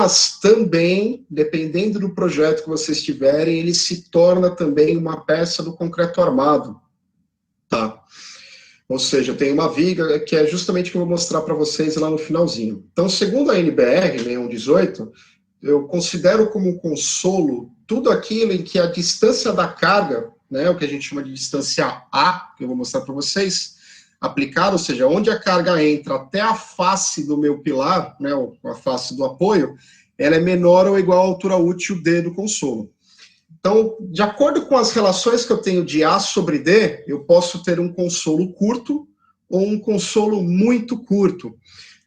mas também, dependendo do projeto que vocês tiverem, ele se torna também uma peça do concreto armado, tá? Ou seja, tem uma viga que é justamente o que eu vou mostrar para vocês lá no finalzinho. Então, segundo a NBR 6118, eu considero como consolo tudo aquilo em que a distância da carga, né, o que a gente chama de distância A, que eu vou mostrar para vocês, aplicada, ou seja, onde a carga entra até a face do meu pilar, né, a face do apoio, ela é menor ou igual à altura útil D do consolo. Então, de acordo com as relações que eu tenho de A sobre D, eu posso ter um consolo curto ou um consolo muito curto.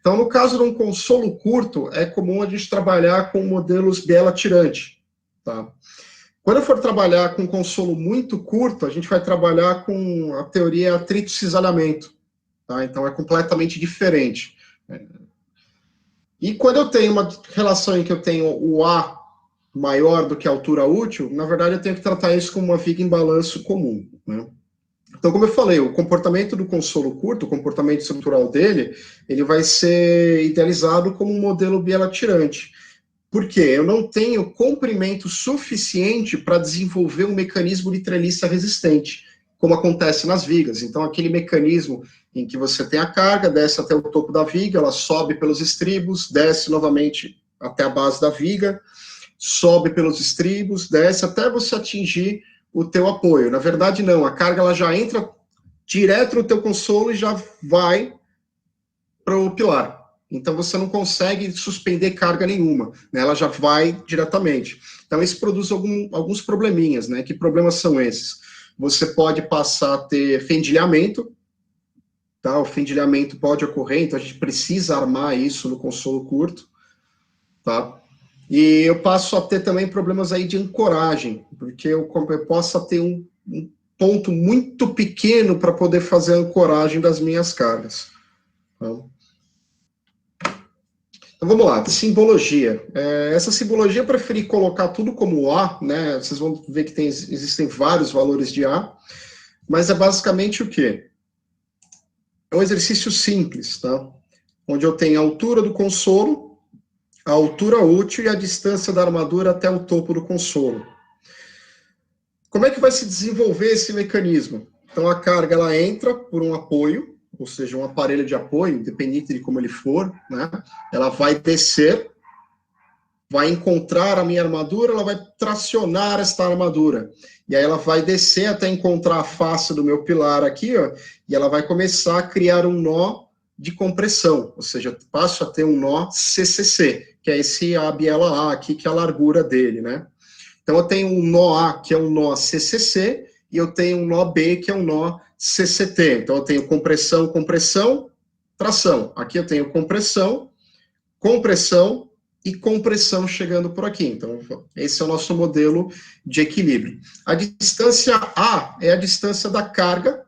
Então, no caso de um consolo curto, é comum a gente trabalhar com modelos biela-tirante, tá? Quando eu for trabalhar com consolo muito curto, a gente vai trabalhar com a teoria atrito-cisalhamento, tá? Então, é completamente diferente. E quando eu tenho uma relação em que eu tenho o A maior do que a altura útil, na verdade, eu tenho que tratar isso como uma viga em balanço comum, né? Então, como eu falei, o comportamento do consolo curto, o comportamento estrutural dele, ele vai ser idealizado como um modelo biela-tirante. Por quê? Eu não tenho comprimento suficiente para desenvolver um mecanismo de treliça resistente, como acontece nas vigas. Então, aquele mecanismo em que você tem a carga, desce até o topo da viga, ela sobe pelos estribos, desce novamente até a base da viga, sobe pelos estribos, desce até você atingir o teu apoio. Na verdade, não. A carga ela já entra direto no teu consolo e já vai para o pilar. Então, você não consegue suspender carga nenhuma, né? Ela já vai diretamente. Então, isso produz alguns probleminhas, né? Que problemas são esses? Você pode passar a ter fendilhamento, tá? O fendilhamento pode ocorrer, então a gente precisa armar isso no consolo curto, tá? E eu passo a ter também problemas aí de ancoragem, porque eu posso ter um ponto muito pequeno para poder fazer a ancoragem das minhas cargas. Então vamos lá, simbologia. Essa simbologia eu preferi colocar tudo como A, né? Vocês vão ver que existem vários valores de A, mas é basicamente o quê? É um exercício simples, tá? Onde eu tenho a altura do consolo, a altura útil e a distância da armadura até o topo do consolo. Como é que vai se desenvolver esse mecanismo? Então, a carga ela entra por um apoio, ou seja, um aparelho de apoio, independente de como ele for, né? Ela vai descer, vai encontrar a minha armadura, ela vai tracionar esta armadura. E aí ela vai descer até encontrar a face do meu pilar aqui, ó, e ela vai começar a criar um nó de compressão, ou seja, passo a ter um nó CCC, que é esse A biela A aqui, que é a largura dele, né? Então, eu tenho um nó A, que é um nó CCC, e eu tenho um nó B, que é um nó CCT. Então, eu tenho compressão, compressão, tração. Aqui eu tenho compressão, compressão e compressão chegando por aqui. Então, esse é o nosso modelo de equilíbrio. A distância A é a distância da carga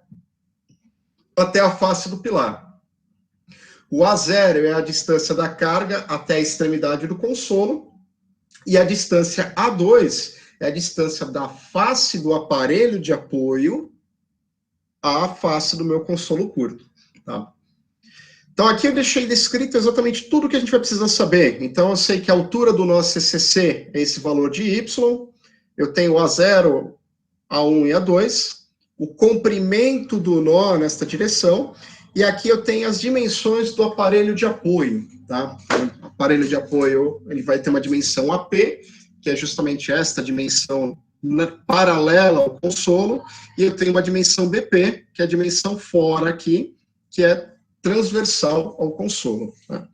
até a face do pilar. O A0 é a distância da carga até a extremidade do consolo. E a distância A2 é a distância da face do aparelho de apoio à face do meu consolo curto. Tá? Então, aqui eu deixei descrito exatamente tudo que a gente vai precisar saber. Então, eu sei que a altura do nó CCC é esse valor de Y, eu tenho A0, A1 e A2, o comprimento do nó nesta direção, e aqui eu tenho as dimensões do aparelho de apoio. Tá? O aparelho de apoio ele vai ter uma dimensão AP, que é justamente esta dimensão paralela ao consolo, e eu tenho uma dimensão BP, que é a dimensão fora aqui, que é transversal ao consolo. Tá?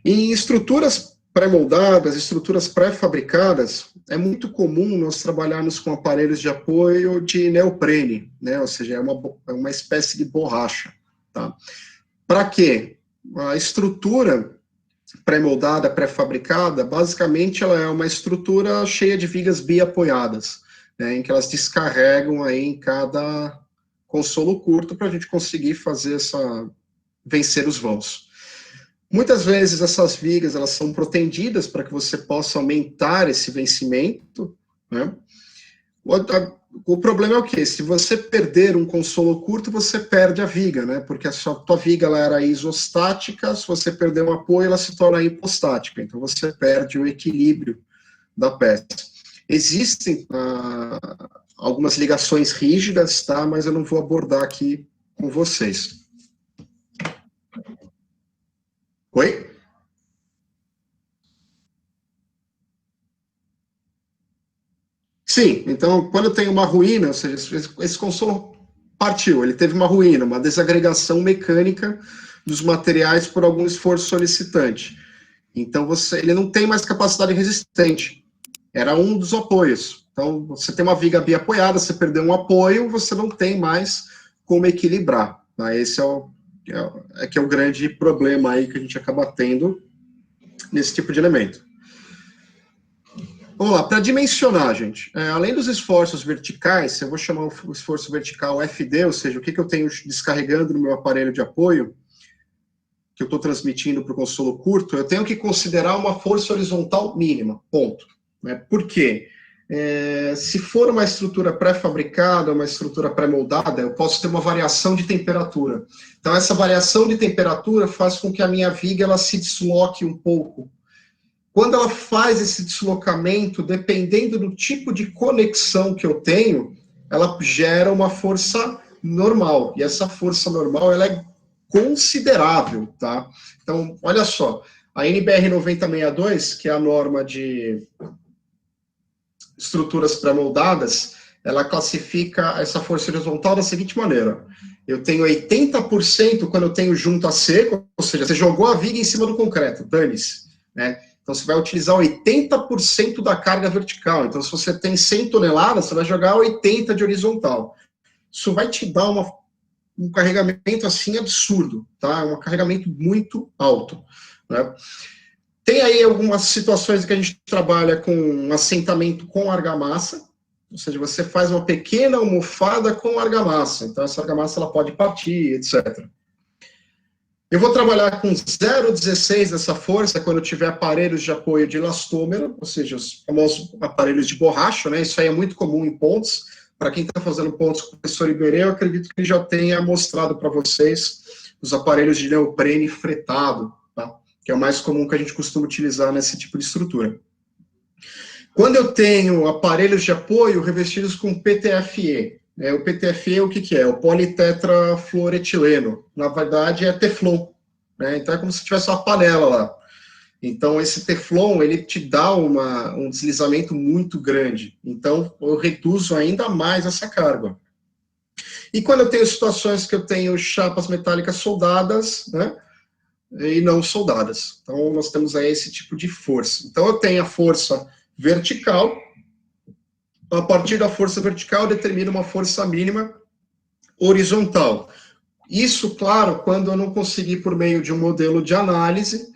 Em estruturas pré-moldadas, estruturas pré-fabricadas, é muito comum nós trabalharmos com aparelhos de apoio de neoprene, né? Ou seja, é uma espécie de borracha. Tá? Para quê? A estrutura pré-moldada, pré-fabricada, basicamente ela é uma estrutura cheia de vigas biapoiadas, né, em que elas descarregam aí em cada consolo curto para a gente conseguir vencer os vãos. Muitas vezes essas vigas elas são protendidas para que você possa aumentar esse vencimento, né? O problema é o quê? Se você perder um consolo curto, você perde a viga, né? Porque a tua viga ela era isostática, se você perder um apoio, ela se torna hipostática. Então você perde o equilíbrio da peça. Existem algumas ligações rígidas, tá? Mas eu não vou abordar aqui com vocês. Oi? Sim, então quando tem uma ruína, ou seja, esse consolo partiu, ele teve uma ruína, uma desagregação mecânica dos materiais por algum esforço solicitante. Então ele não tem mais capacidade resistente. Era um dos apoios. Então você tem uma viga biapoiada, você perdeu um apoio, você não tem mais como equilibrar. Tá? Esse que é o grande problema aí que a gente acaba tendo nesse tipo de elemento. Vamos lá, para dimensionar, gente, além dos esforços verticais, eu vou chamar o esforço vertical FD, ou seja, o que eu tenho descarregando no meu aparelho de apoio, que eu estou transmitindo para o consolo curto, eu tenho que considerar uma força horizontal mínima, ponto. Né? Por quê? Se for uma estrutura pré-fabricada, uma estrutura pré-moldada, eu posso ter uma variação de temperatura. Então, essa variação de temperatura faz com que a minha viga ela se desloque um pouco. Quando ela faz esse deslocamento, dependendo do tipo de conexão que eu tenho, ela gera uma força normal. E essa força normal, ela é considerável, tá? Então, olha só, a NBR 9062, que é a norma de estruturas pré-moldadas, ela classifica essa força horizontal da seguinte maneira. Eu tenho 80% quando eu tenho junto a seco, ou seja, você jogou a viga em cima do concreto, dane-se, né? Então, você vai utilizar 80% da carga vertical. Então, se você tem 100 toneladas, você vai jogar 80 de horizontal. Isso vai te dar um carregamento, assim, absurdo, tá? Um carregamento muito alto, né? Tem aí algumas situações que a gente trabalha com um assentamento com argamassa, ou seja, você faz uma pequena almofada com argamassa. Então, essa argamassa ela pode partir, etc. Eu vou trabalhar com 0,16 dessa força quando eu tiver aparelhos de apoio de elastômero, ou seja, os famosos aparelhos de borracha, né? Isso aí é muito comum em pontos. Para quem está fazendo pontos com o professor Iberê, eu acredito que ele já tenha mostrado para vocês os aparelhos de neoprene fretado, tá? Que é o mais comum que a gente costuma utilizar nesse tipo de estrutura. Quando eu tenho aparelhos de apoio revestidos com PTFE, o PTFE, o que é? O politetrafluoretileno. Na verdade, é Teflon. Né? Então, é como se tivesse uma panela lá. Então, esse Teflon, ele te dá um deslizamento muito grande. Então, eu reduzo ainda mais essa carga. E quando eu tenho situações que eu tenho chapas metálicas soldadas, né? E não soldadas. Então, nós temos aí esse tipo de força. Então, eu tenho a força vertical. A partir da força vertical, determina uma força mínima horizontal. Isso, claro, quando eu não conseguir, por meio de um modelo de análise,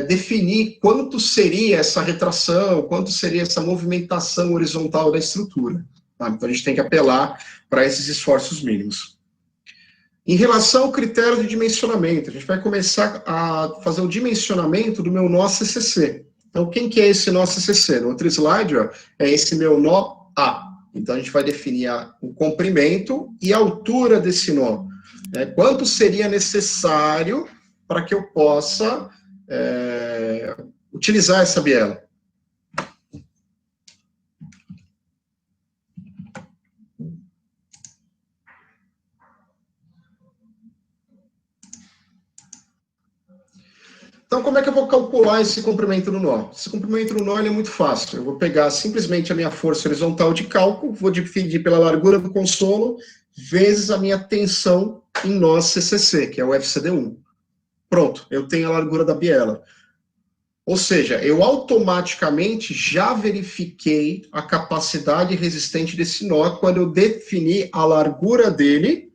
definir quanto seria essa retração, quanto seria essa movimentação horizontal da estrutura. Tá? Então, a gente tem que apelar para esses esforços mínimos. Em relação ao critério de dimensionamento, a gente vai começar a fazer o dimensionamento do meu nó CCC. Então, quem que é esse nó CCC? No outro slide, ó, é esse meu nó A. Então, a gente vai definir o comprimento e a altura desse nó. Quanto seria necessário para que eu possa utilizar essa biela? Então, como é que eu vou calcular esse comprimento do nó? Esse comprimento do nó é muito fácil. Eu vou pegar simplesmente a minha força horizontal de cálculo, vou dividir pela largura do consolo, vezes a minha tensão em nó CCC, que é o FCD1. Pronto, eu tenho a largura da biela. Ou seja, eu automaticamente já verifiquei a capacidade resistente desse nó quando eu defini a largura dele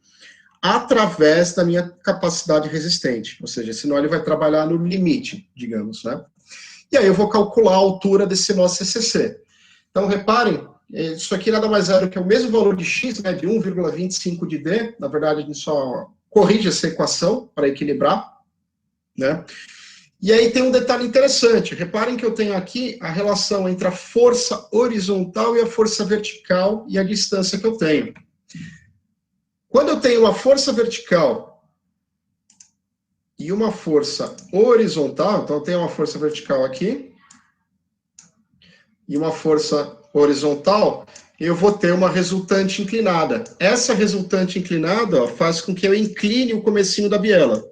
através da minha capacidade resistente. Ou seja, esse nó ele vai trabalhar no limite, digamos, né? E aí eu vou calcular a altura desse nó CCC. Então, reparem, isso aqui nada mais é do que o mesmo valor de x, né, de 1,25 de d. Na verdade, a gente só corrige essa equação para equilibrar, né? E aí tem um detalhe interessante. Reparem que eu tenho aqui a relação entre a força horizontal e a força vertical e a distância que eu tenho. Quando eu tenho uma força vertical e uma força horizontal, então eu tenho uma força vertical aqui e uma força horizontal, eu vou ter uma resultante inclinada. Essa resultante inclinada, ó, faz com que eu incline o comecinho da biela.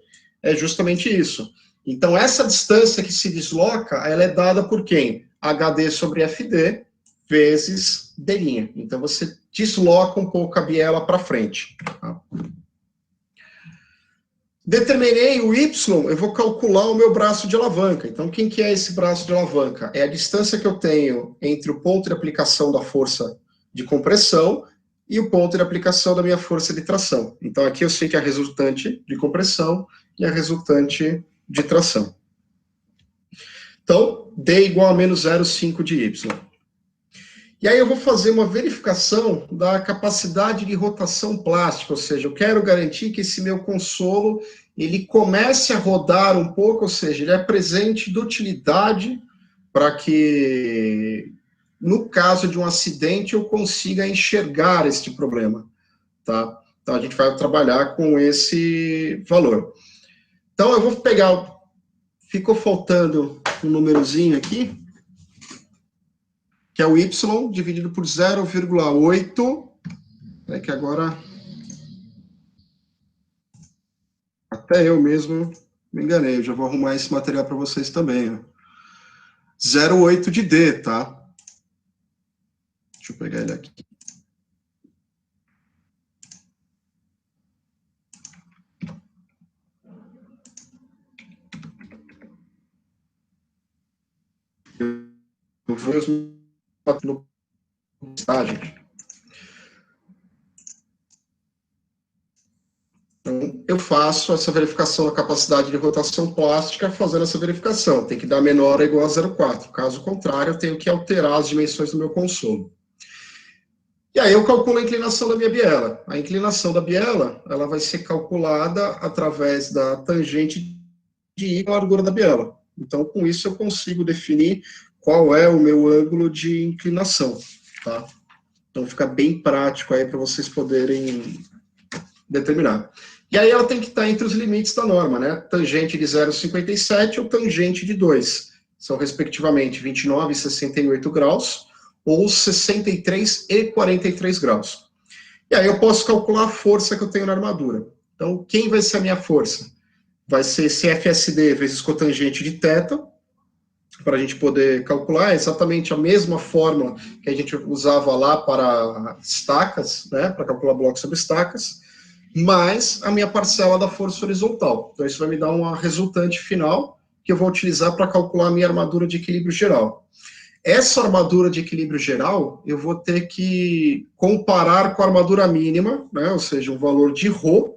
É justamente isso. Então, essa distância que se desloca, ela é dada por quem? HD sobre FD vezes D'. Então, você desloca um pouco a biela para frente. Tá? Determinei o Y, eu vou calcular o meu braço de alavanca. Então, quem que é esse braço de alavanca? É a distância que eu tenho entre o ponto de aplicação da força de compressão e o ponto de aplicação da minha força de tração. Então, aqui eu sei que é a resultante de compressão e a resultante de tração. Então, D igual a menos 0,5 de Y. E aí eu vou fazer uma verificação da capacidade de rotação plástica, ou seja, eu quero garantir que esse meu consolo ele comece a rodar um pouco, ou seja, ele apresente dutilidade para que, no caso de um acidente, eu consiga enxergar este problema, tá? Então, a gente vai trabalhar com esse valor. Então, eu vou pegar, ficou faltando um númerozinho aqui, que é o Y dividido por 0,8, né, que agora até eu mesmo me enganei, eu já vou arrumar esse material para vocês também. 0,8 de D, tá? Deixa eu pegar ele aqui. Eu vou no tá, gente? Então, eu faço essa verificação da capacidade de rotação plástica fazendo essa verificação. Tem que dar menor ou igual a 0,4. Caso contrário, eu tenho que alterar as dimensões do meu consolo. E aí eu calculo a inclinação da minha biela. A inclinação da biela, ela vai ser calculada através da tangente de I com a largura da biela. Então, com isso, eu consigo definir qual é o meu ângulo de inclinação, tá? Então, fica bem prático aí para vocês poderem determinar. E aí ela tem que estar entre os limites da norma, né? Tangente de 0,57 ou tangente de 2. São, respectivamente, 29 e 68 graus, ou 63 e 43 graus. E aí eu posso calcular a força que eu tenho na armadura. Então, quem vai ser a minha força? Vai ser esse FSD vezes cotangente de θ, para a gente poder calcular exatamente a mesma fórmula que a gente usava lá para estacas, né, para calcular blocos sobre estacas, mais a minha parcela da força horizontal. Então, isso vai me dar uma resultante final que eu vou utilizar para calcular a minha armadura de equilíbrio geral. Essa armadura de equilíbrio geral, eu vou ter que comparar com a armadura mínima, né, ou seja, um valor de ρ,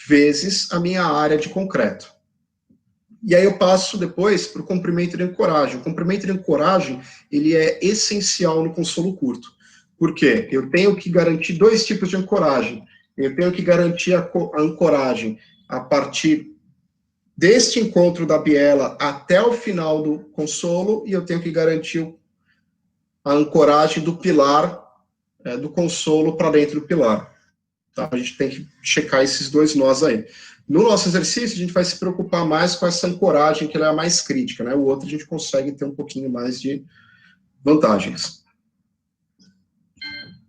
vezes a minha área de concreto. E aí eu passo depois para o comprimento de ancoragem. O comprimento de ancoragem, ele é essencial no consolo curto. Por quê? Eu tenho que garantir dois tipos de ancoragem. Eu tenho que garantir a ancoragem a partir deste encontro da biela até o final do consolo, e eu tenho que garantir a ancoragem do pilar, do consolo para dentro do pilar. Tá? A gente tem que checar esses dois nós aí. No nosso exercício, a gente vai se preocupar mais com essa ancoragem, que ela é a mais crítica, né? O outro a gente consegue ter um pouquinho mais de vantagens.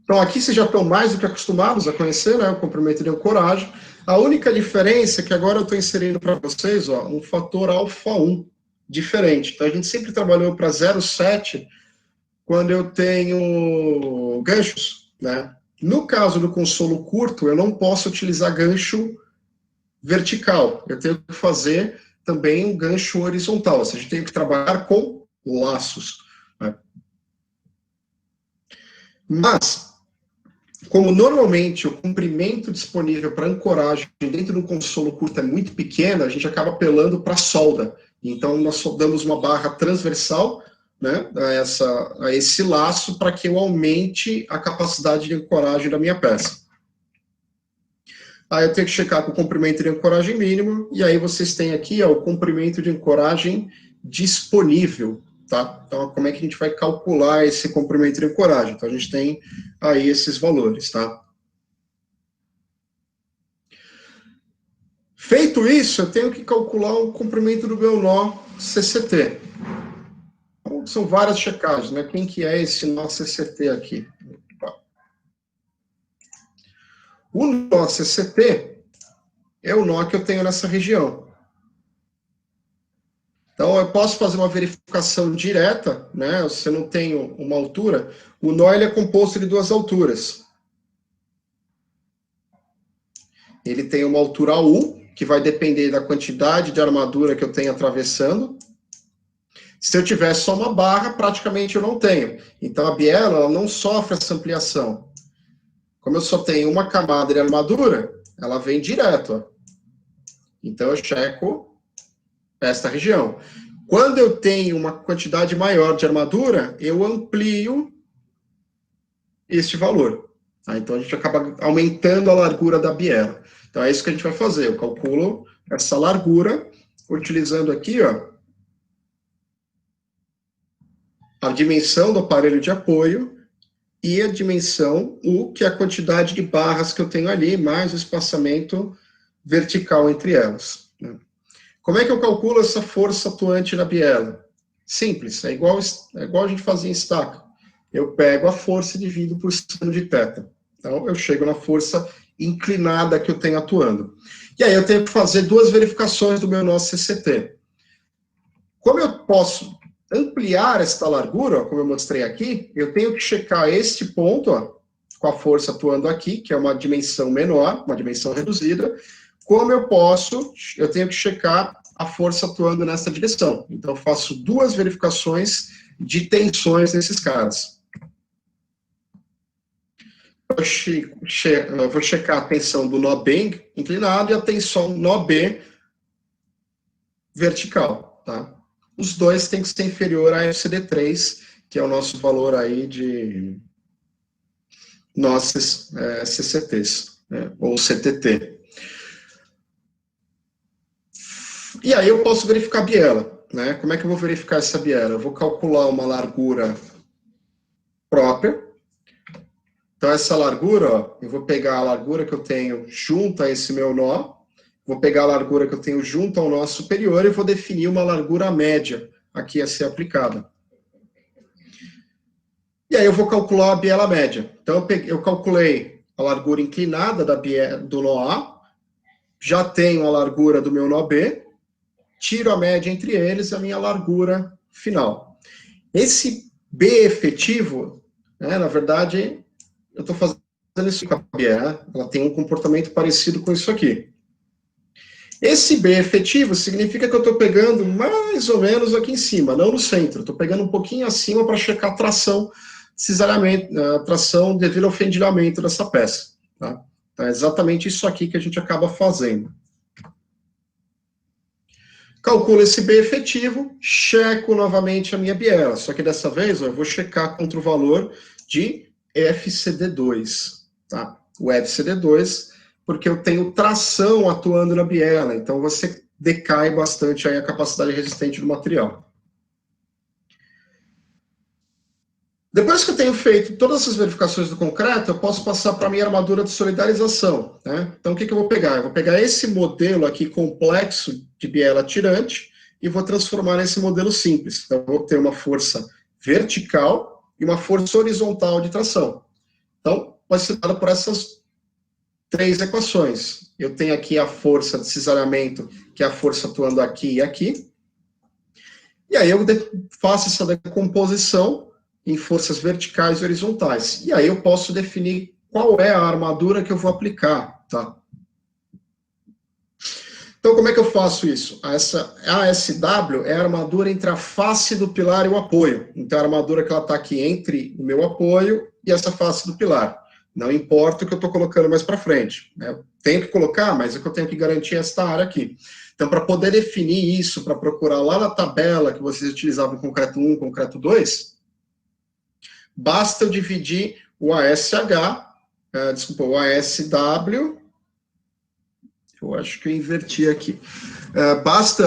Então, aqui vocês já estão mais do que acostumados a conhecer, né, o comprimento de ancoragem. A única diferença é que agora eu estou inserindo para vocês, ó, um fator alfa 1 diferente. Então, a gente sempre trabalhou para 0,7 quando eu tenho ganchos, né? No caso do consolo curto, eu não posso utilizar gancho vertical. Eu tenho que fazer também um gancho horizontal. Ou seja, eu tenho que trabalhar com laços. Né? Mas, como normalmente o comprimento disponível para ancoragem dentro do consolo curto é muito pequeno, a gente acaba apelando para solda. Então, nós soldamos uma barra transversal, né, a esse laço para que eu aumente a capacidade de ancoragem da minha peça. Aí eu tenho que checar com o comprimento de ancoragem mínimo, e aí vocês têm aqui ó, o comprimento de ancoragem disponível, tá? Então, como é que a gente vai calcular esse comprimento de ancoragem? Então, a gente tem aí esses valores, tá? Feito isso, eu tenho que calcular o comprimento do meu nó CCT. Então, são várias checagens, né? Quem que é esse nó CCT aqui? O nó CCT é o nó que eu tenho nessa região. Então, eu posso fazer uma verificação direta, né? Se eu não tenho uma altura, o nó ele é composto de duas alturas. Ele tem uma altura U, que vai depender da quantidade de armadura que eu tenho atravessando. Se eu tiver só uma barra, praticamente eu não tenho. Então, a biela ela não sofre essa ampliação. Como eu só tenho uma camada de armadura, ela vem direto. Ó. Então, eu checo esta região. Quando eu tenho uma quantidade maior de armadura, eu amplio este valor. Tá? Então, a gente acaba aumentando a largura da biela. Então, é isso que a gente vai fazer. Eu calculo essa largura, utilizando aqui ó, a dimensão do aparelho de apoio e a dimensão U, que é a quantidade de barras que eu tenho ali, mais o espaçamento vertical entre elas. Né? Como é que eu calculo essa força atuante na biela? Simples, é igual a gente fazia em estaca. Eu pego a força e divido por seno de θ. Então, eu chego na força inclinada que eu tenho atuando. E aí eu tenho que fazer duas verificações do meu nó CCT. Como eu posso ampliar esta largura, ó, como eu mostrei aqui, eu tenho que checar este ponto, ó, com a força atuando aqui, que é uma dimensão menor, uma dimensão reduzida. Como eu tenho que checar a força atuando nessa direção. Então, eu faço duas verificações de tensões nesses caras. Eu vou checar a tensão do nó B inclinado e a tensão nó B vertical, tá? Os dois têm que ser inferior a FCD3, que é o nosso valor aí de nossos CCTs, né? Ou CTT. E aí eu posso verificar a biela, né? Como é que eu vou verificar essa biela? Eu vou calcular uma largura própria. Então, essa largura, ó, eu vou pegar a largura que eu tenho junto a esse meu nó, vou pegar a largura que eu tenho junto ao nó superior e vou definir uma largura média aqui a ser aplicada. E aí eu vou calcular a biela média. Então, eu calculei a largura inclinada do nó A, já tenho a largura do meu nó B, tiro a média entre eles, a minha largura final. Esse B efetivo, né, na verdade, eu estou fazendo isso com a biela, ela tem um comportamento parecido com isso aqui. Esse B efetivo significa que eu estou pegando mais ou menos aqui em cima, não no centro. Estou pegando um pouquinho acima para checar a tração, a tração devido ao fendilhamento dessa peça. Tá? Então, é exatamente isso aqui que a gente acaba fazendo. Calculo esse B efetivo, checo novamente a minha biela. Só que dessa vez eu vou checar contra o valor de FCD2. Tá? O FCD2, porque eu tenho tração atuando na biela, então você decai bastante aí a capacidade resistente do material. Depois que eu tenho feito todas essas verificações do concreto, eu posso passar para a minha armadura de solidarização. Né? Então, o que eu vou pegar? Eu vou pegar esse modelo aqui complexo de biela tirante e vou transformar nesse modelo simples. Então, eu vou ter uma força vertical e uma força horizontal de tração. Então, vai ser dada por essas três equações. Eu tenho aqui a força de cisalhamento, que é a força atuando aqui e aqui. E aí eu faço essa decomposição em forças verticais e horizontais. E aí eu posso definir qual é a armadura que eu vou aplicar, tá? Então, como é que eu faço isso? Essa ASW é a armadura entre a face do pilar e o apoio. Então, a armadura que ela está aqui entre o meu apoio e essa face do pilar. Não importa o que eu estou colocando mais para frente. Né? Eu tenho que colocar, mas é que eu tenho que garantir esta área aqui. Então, para poder definir isso, para procurar lá na tabela que vocês utilizavam em concreto 1, concreto 2, basta eu dividir o ASW Eu acho que eu inverti aqui. Basta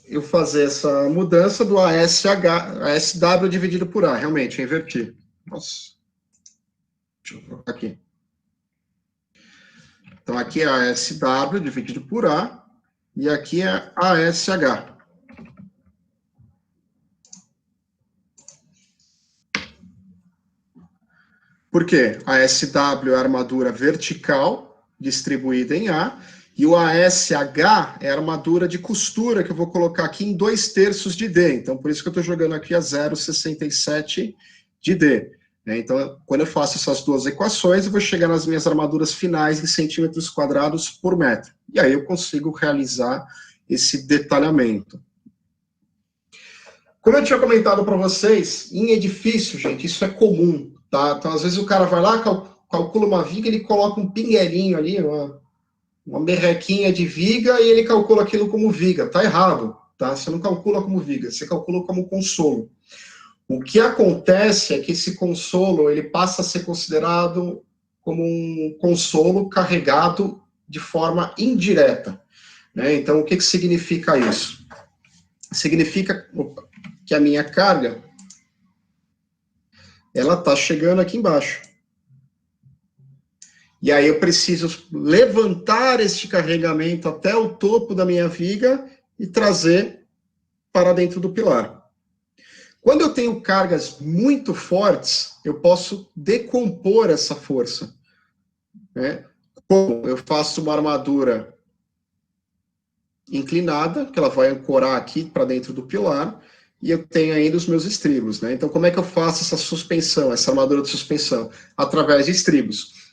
eu fazer essa mudança do ASW dividido por A. Realmente, eu inverti. Nossa. Deixa eu colocar aqui. Então, aqui é ASW dividido por A, e aqui é ASH. Por quê? A SW é a armadura vertical, distribuída em A, e o ASH é a armadura de costura, que eu vou colocar aqui em 2/3 de D. Então, por isso que eu estou jogando aqui a 0,67 de D. Então, quando eu faço essas duas equações, eu vou chegar nas minhas armaduras finais em centímetros quadrados por metro. E aí eu consigo realizar esse detalhamento. Como eu tinha comentado para vocês, em edifício, gente, isso é comum, tá? Então, às vezes o cara vai lá, calcula uma viga, ele coloca um pinguelinho ali, uma merrequinha de viga, e ele calcula aquilo como viga. Tá errado, tá? Você não calcula como viga, você calcula como consolo. O que acontece é que esse consolo, ele passa a ser considerado como um consolo carregado de forma indireta, né? Então, o que significa isso? Significa que a minha carga, ela está chegando aqui embaixo. E aí eu preciso levantar este carregamento até o topo da minha viga e trazer para dentro do pilar. Quando eu tenho cargas muito fortes, eu posso decompor essa força, né? Como eu faço uma armadura inclinada, que ela vai ancorar aqui para dentro do pilar, e eu tenho ainda os meus estribos, né? Então, como é que eu faço essa suspensão, essa armadura de suspensão? Através de estribos.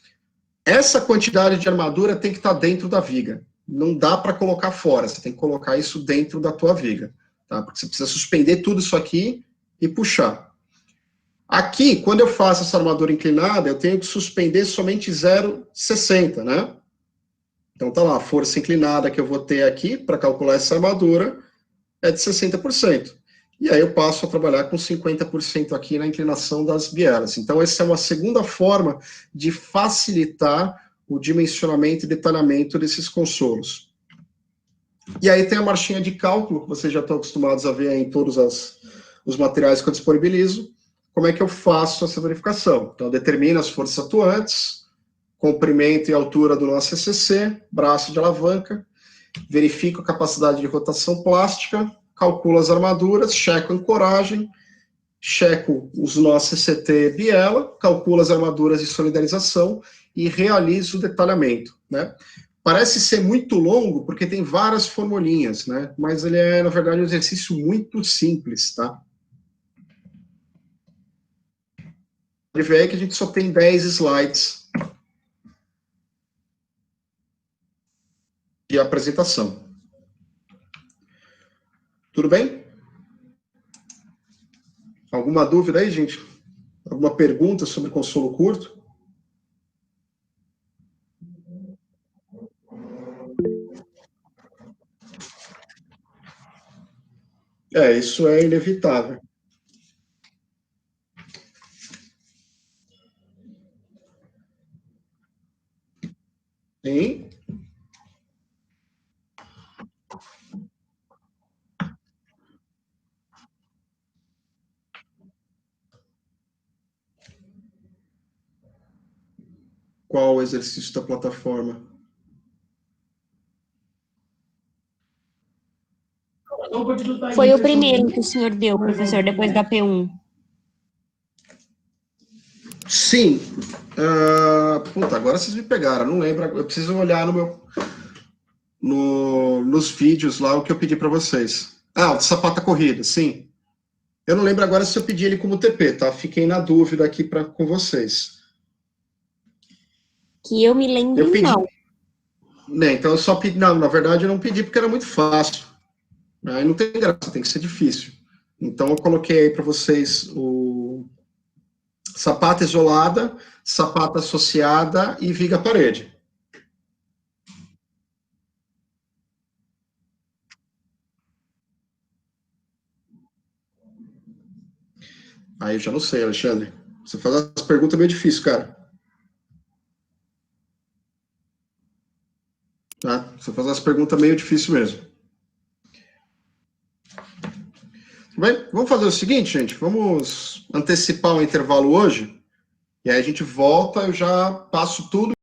Essa quantidade de armadura tem que estar dentro da viga. Não dá para colocar fora, você tem que colocar isso dentro da tua viga, tá? Porque você precisa suspender tudo isso aqui e puxar. Aqui, quando eu faço essa armadura inclinada, eu tenho que suspender somente 0,60, né? Então tá lá, a força inclinada que eu vou ter aqui para calcular essa armadura é de 60%. E aí eu passo a trabalhar com 50% aqui na inclinação das bielas. Então essa é uma segunda forma de facilitar o dimensionamento e detalhamento desses consolos. E aí tem a marchinha de cálculo, que vocês já estão acostumados a ver em todos os materiais que eu disponibilizo. Como é que eu faço essa verificação? Então, eu determino as forças atuantes, comprimento e altura do nosso CCC, braço de alavanca, verifico a capacidade de rotação plástica, calculo as armaduras, checo a ancoragem, checo os nós CCT biela, calculo as armaduras de solidarização e realizo o detalhamento, né? Parece ser muito longo, porque tem várias formulinhas, né? Mas ele é, na verdade, um exercício muito simples, tá? Pode ver aí que a gente só tem 10 slides de apresentação. Tudo bem? Alguma dúvida aí, gente? Alguma pergunta sobre consolo curto? Isso é inevitável. Sim. Qual o exercício da plataforma? Foi o primeiro que o senhor deu, professor, depois da P1. Sim. Agora vocês me pegaram, não lembro. Eu preciso olhar nos vídeos lá o que eu pedi para vocês. O de sapata corrida, sim. Eu não lembro agora se eu pedi ele como TP, tá? Fiquei na dúvida aqui com vocês. Que eu me lembro, eu pedi, não. Né, então eu só pedi. Não, na verdade eu não pedi porque era muito fácil. Aí não tem graça, tem que ser difícil. Então eu coloquei aí para vocês o sapata isolada, sapata associada e viga parede. Aí eu já não sei, Alexandre. Você faz as perguntas meio difícil, cara. Tá? Você faz as perguntas meio difícil mesmo. Bem, vamos fazer o seguinte, gente. Vamos antecipar o intervalo hoje. E aí a gente volta, eu já passo tudo